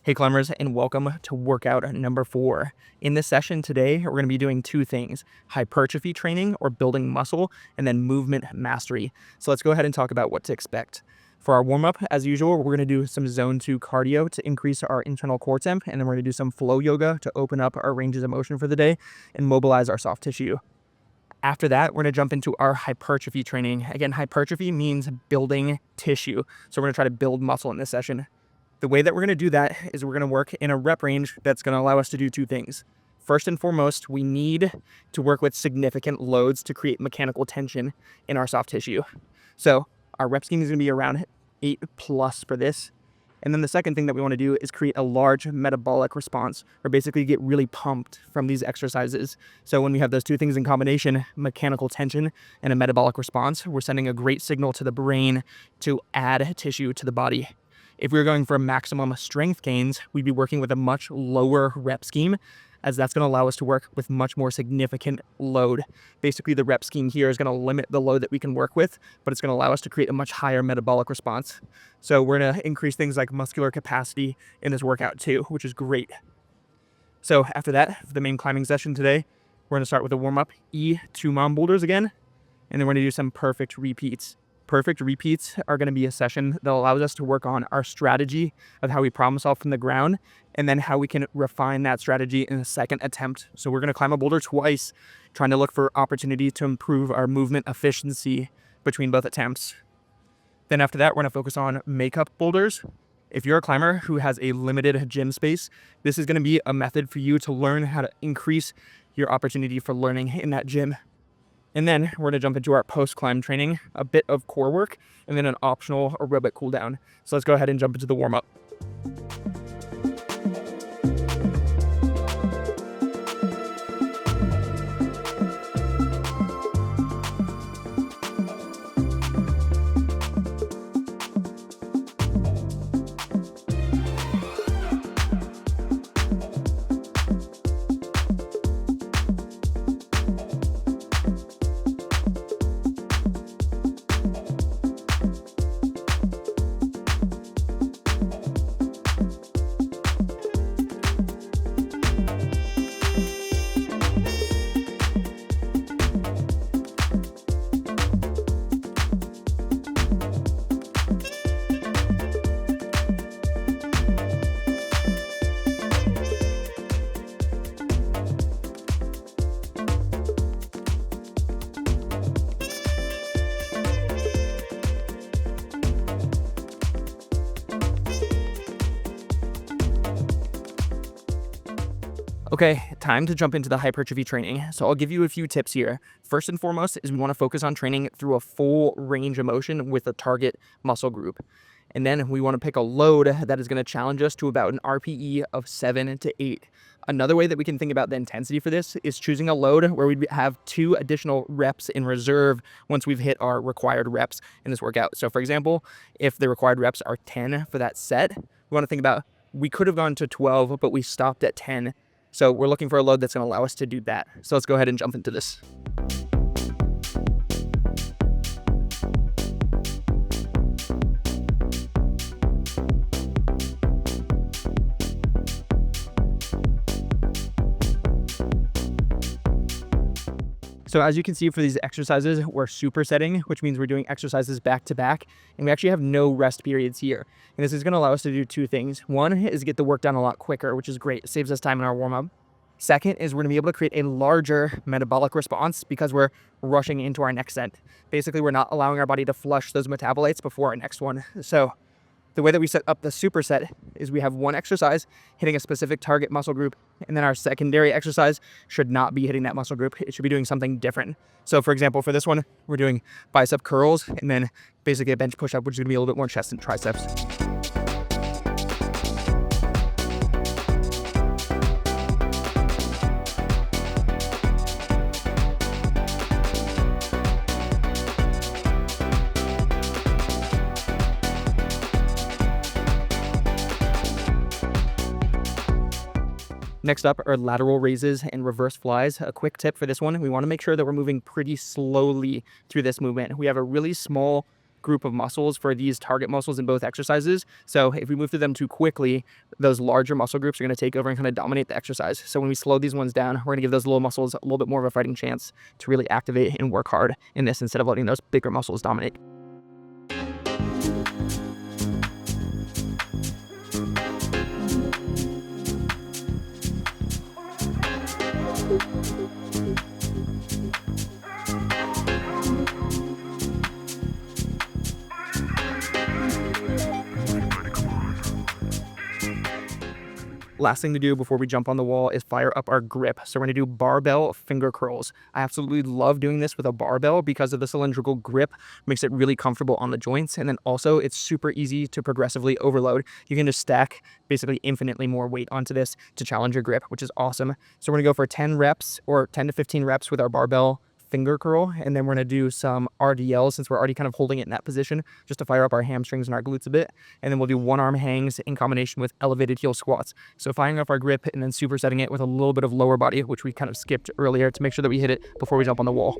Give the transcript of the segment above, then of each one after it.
Hey climbers, and welcome to workout number 4. In this session today, we're going to be doing two things: hypertrophy training or building muscle, and then movement mastery. So let's go ahead and talk about what to expect. For our warm-up, as usual, we're going to do some zone 2 cardio to increase our internal core temp, and then we're going to do some flow yoga to open up our ranges of motion for the day and mobilize our soft tissue. After that, we're going to jump into our hypertrophy training. Again, hypertrophy means building tissue. So we're going to try to build muscle in this session. The way that we're going to do that is we're going to work in a rep range that's going to allow us to do two things. First and foremost, we need to work with significant loads to create mechanical tension in our soft tissue. So our rep scheme is going to be around 8 plus for this. And then the second thing that we want to do is create a large metabolic response, or basically get really pumped from these exercises. So when we have those two things in combination, mechanical tension and a metabolic response, we're sending a great signal to the brain to add tissue to the body. If we were going for maximum strength gains, we'd be working with a much lower rep scheme, as that's going to allow us to work with much more significant load. Basically, the rep scheme here is going to limit the load that we can work with, but it's going to allow us to create a much higher metabolic response. So we're going to increase things like muscular capacity in this workout too, which is great. So after that, for the main climbing session today, we're going to start with a warm-up E2 mound boulders again, and then we're going to do some perfect repeats. Perfect repeats are going to be a session that allows us to work on our strategy of how we problem solve from the ground, and then how we can refine that strategy in a second attempt. So we're going to climb a boulder twice, trying to look for opportunity to improve our movement efficiency between both attempts. Then after that, we're going to focus on makeup boulders. If you're a climber who has a limited gym space, this is going to be a method for you to learn how to increase your opportunity for learning in that gym. And then we're going to jump into our post-climb training, a bit of core work, and then an optional aerobic cool down. So let's go ahead and jump into the warm-up. Okay, time to jump into the hypertrophy training. So I'll give you a few tips here. First and foremost is we want to focus on training through a full range of motion with a target muscle group. And then we want to pick a load that is going to challenge us to about an RPE of 7 to 8. Another way that we can think about the intensity for this is choosing a load where we have 2 additional reps in reserve once we've hit our required reps in this workout. So for example, if the required reps are 10 for that set, we want to think about, we could have gone to 12, but we stopped at 10. So we're looking for a load that's going to allow us to do that. So let's go ahead and jump into this. So as you can see for these exercises, we're supersetting, which means we're doing exercises back to back, and we actually have no rest periods here. And this is going to allow us to do two things. One is get the work done a lot quicker, which is great. It saves us time in our warm-up. Second is we're going to be able to create a larger metabolic response because we're rushing into our next set. Basically, we're not allowing our body to flush those metabolites before our next one. So the way that we set up the superset is we have one exercise hitting a specific target muscle group, and then our secondary exercise should not be hitting that muscle group. It should be doing something different. So for example, for this one, we're doing bicep curls and then basically a bench push-up, which is going to be a little bit more chest and triceps. Next up are lateral raises and reverse flies. A quick tip for this one, we want to make sure that we're moving pretty slowly through this movement. We have a really small group of muscles for these target muscles in both exercises. So if we move through them too quickly, those larger muscle groups are going to take over and kind of dominate the exercise. So when we slow these ones down, we're going to give those little muscles a little bit more of a fighting chance to really activate and work hard in this instead of letting those bigger muscles dominate. Last thing to do before we jump on the wall is fire up our grip. So we're going to do barbell finger curls. I absolutely love doing this with a barbell because of the cylindrical grip, makes it really comfortable on the joints. And then also it's super easy to progressively overload. You can just stack basically infinitely more weight onto this to challenge your grip, which is awesome. So we're going to go for 10 reps or 10 to 15 reps with our barbell finger curl, and then we're going to do some RDLs since we're already kind of holding it in that position just to fire up our hamstrings and our glutes a bit. And then we'll do one arm hangs in combination with elevated heel squats. So firing up our grip and then supersetting it with a little bit of lower body, which we kind of skipped earlier, to make sure that we hit it before we jump on the wall.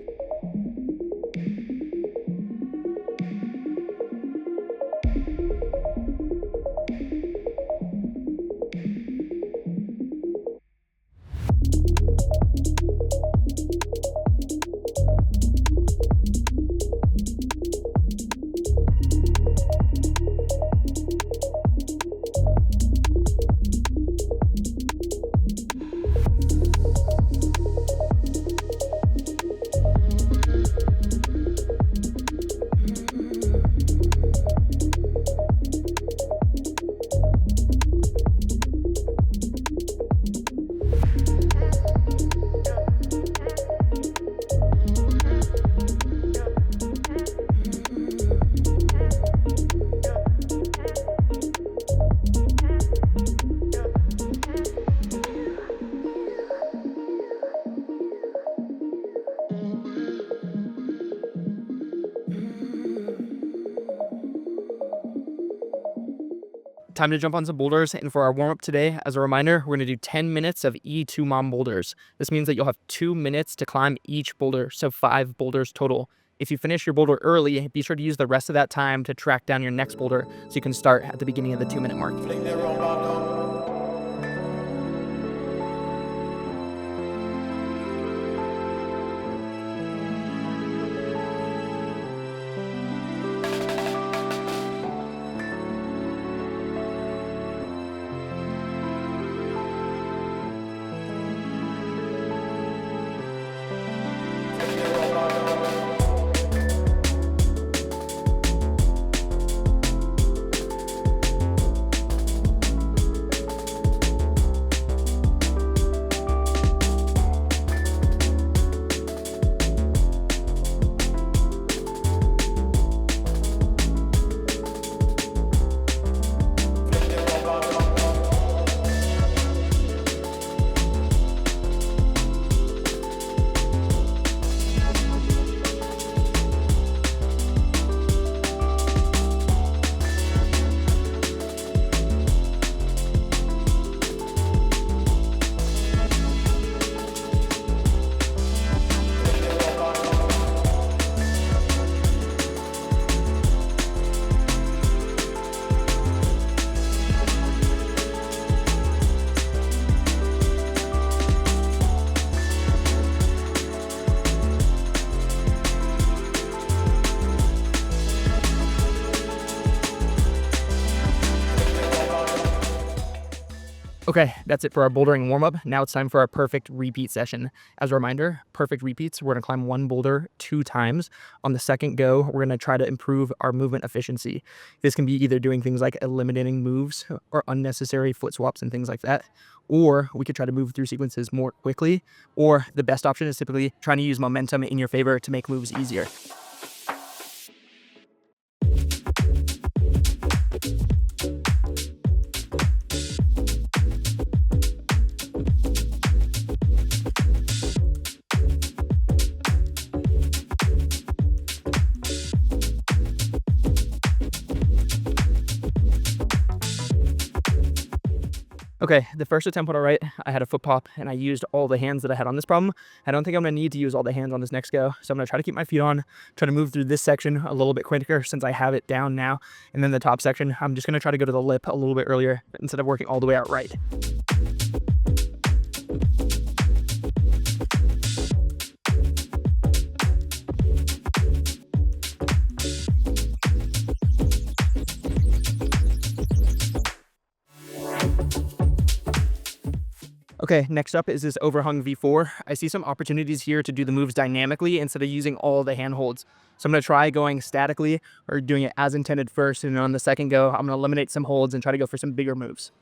Time to jump on some boulders, and for our warm-up today, as a reminder, we're going to do 10 minutes of E2 mom boulders. This means that you'll have 2 minutes to climb each boulder, so 5 boulders total. If you finish your boulder early, be sure to use the rest of that time to track down your next boulder so you can start at the beginning of the 2-minute mark. Okay, that's it for our bouldering warm-up. Now it's time for our perfect repeat session. As a reminder, perfect repeats, we're going to climb one boulder 2 times. On the second go, we're going to try to improve our movement efficiency. This can be either doing things like eliminating moves or unnecessary foot swaps and things like that, or we could try to move through sequences more quickly, or the best option is typically trying to use momentum in your favor to make moves easier. Okay, the first attempt went all right. I had a foot pop and I used all the hands that I had on this problem. I don't think I'm going to need to use all the hands on this next go. So I'm going to try to keep my feet on, try to move through this section a little bit quicker since I have it down now. And then the top section, I'm just going to try to go to the lip a little bit earlier instead of working all the way out right. Okay, next up is this overhung V4. I see some opportunities here to do the moves dynamically instead of using all the hand holds. So I'm going to try going statically or doing it as intended first, and on the second go, I'm going to eliminate some holds and try to go for some bigger moves.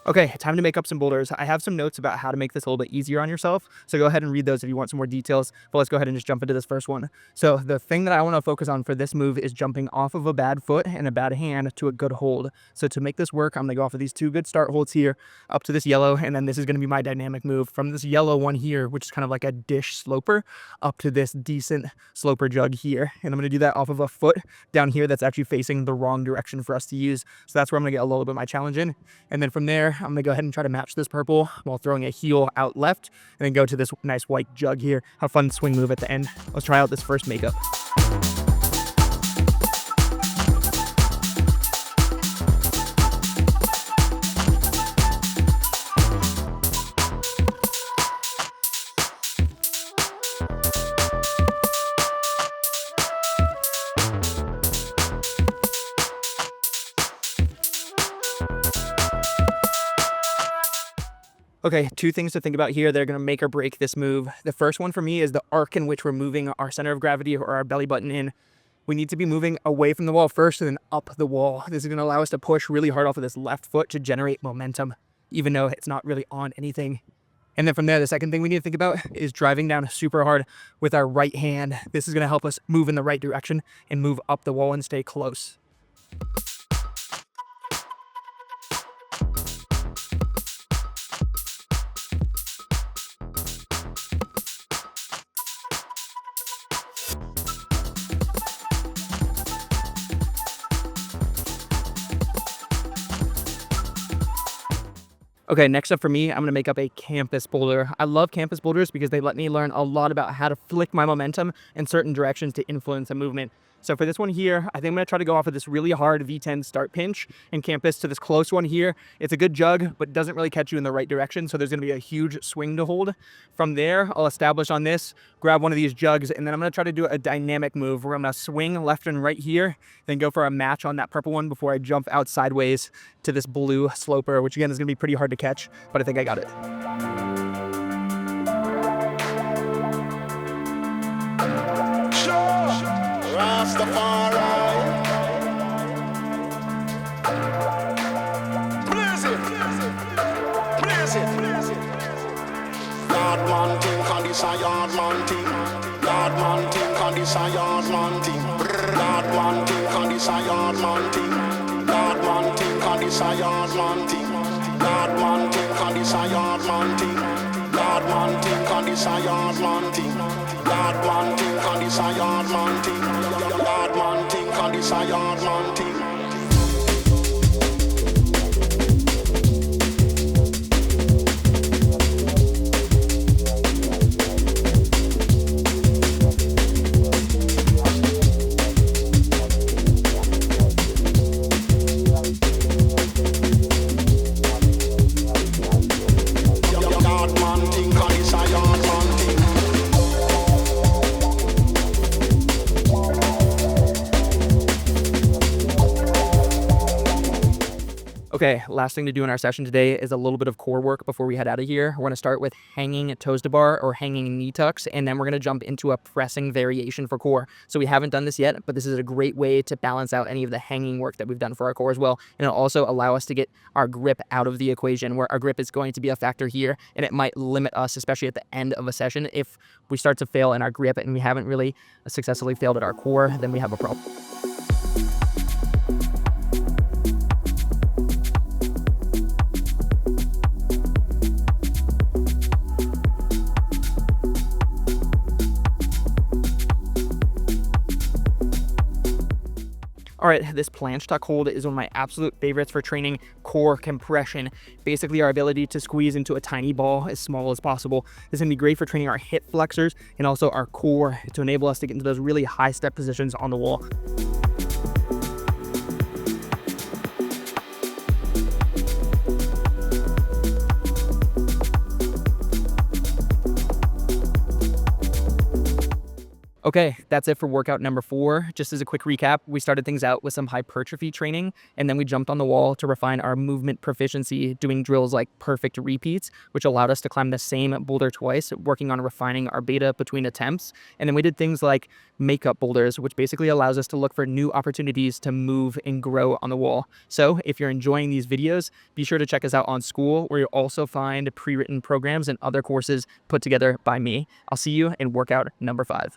Okay, time to make up some boulders. I have some notes about how to make this a little bit easier on yourself, so go ahead and read those if you want some more details, but let's go ahead and just jump into this first one. So the thing that I want to focus on for this move is jumping off of a bad foot and a bad hand to a good hold. So to make this work, I'm going to go off of these two good start holds here, up to this yellow, and then this is going to be my dynamic move from this yellow one here, which is kind of like a dish sloper, up to this decent sloper jug here. And I'm going to do that off of a foot down here that's actually facing the wrong direction for us to use. So that's where I'm going to get a little bit of my challenge in. And then from there, I'm going to go ahead and try to match this purple while throwing a heel out left, and then go to this nice white jug here. Have a fun swing move at the end. Let's try out this first makeup. Okay, two things to think about here. They're going to make or break this move. The first one for me is the arc in which we're moving our center of gravity or our belly button in. We need to be moving away from the wall first and then up the wall. This is going to allow us to push really hard off of this left foot to generate momentum, even though it's not really on anything. And then from there, the second thing we need to think about is driving down super hard with our right hand. This is going to help us move in the right direction and move up the wall and stay close. Okay, next up for me, I'm going to make up a campus boulder. I love campus boulders because they let me learn a lot about how to flick my momentum in certain directions to influence a movement. So for this one here, I think I'm going to try to go off of this really hard V10 start pinch and campus to this close one here. It's a good jug, but doesn't really catch you in the right direction. So there's going to be a huge swing to hold. From there, I'll establish on this, grab one of these jugs, and then I'm going to try to do a dynamic move where I'm going to swing left and right here, then go for a match on that purple one before I jump out sideways to this blue sloper, which again is going to be pretty hard to catch, but I think I got it. Rastafari. Blaze it. Blaze it. Yard man thing, can this a yard man thing? Yard man thing, can this a yard man thing? Yard man thing, can this a yard man thing? Yard man thing, can this a yard man thing? Yard man thing, can this a yard man thing? Yard man thing, can this a yard man thing? Yard man thing, can this a yard man thing? Yard man thing, can this a yard man thing? Okay, last thing to do in our session today is a little bit of core work before we head out of here. We're going to start with hanging toes to bar or hanging knee tucks, and then we're going to jump into a pressing variation for core. So we haven't done this yet, but this is a great way to balance out any of the hanging work that we've done for our core as well. And it'll also allow us to get our grip out of the equation, where our grip is going to be a factor here, and it might limit us, especially at the end of a session. If we start to fail in our grip and we haven't really successfully failed at our core, then we have a problem. All right, this planche tuck hold is one of my absolute favorites for training core compression. Basically, our ability to squeeze into a tiny ball as small as possible. This is gonna be great for training our hip flexors and also our core to enable us to get into those really high step positions on the wall. Okay, that's it for workout number 4. Just as a quick recap, we started things out with some hypertrophy training, and then we jumped on the wall to refine our movement proficiency, doing drills like perfect repeats, which allowed us to climb the same boulder twice, working on refining our beta between attempts. And then we did things like makeup boulders, which basically allows us to look for new opportunities to move and grow on the wall. So if you're enjoying these videos, be sure to check us out on School, where you'll also find pre-written programs and other courses put together by me. I'll see you in workout number 5.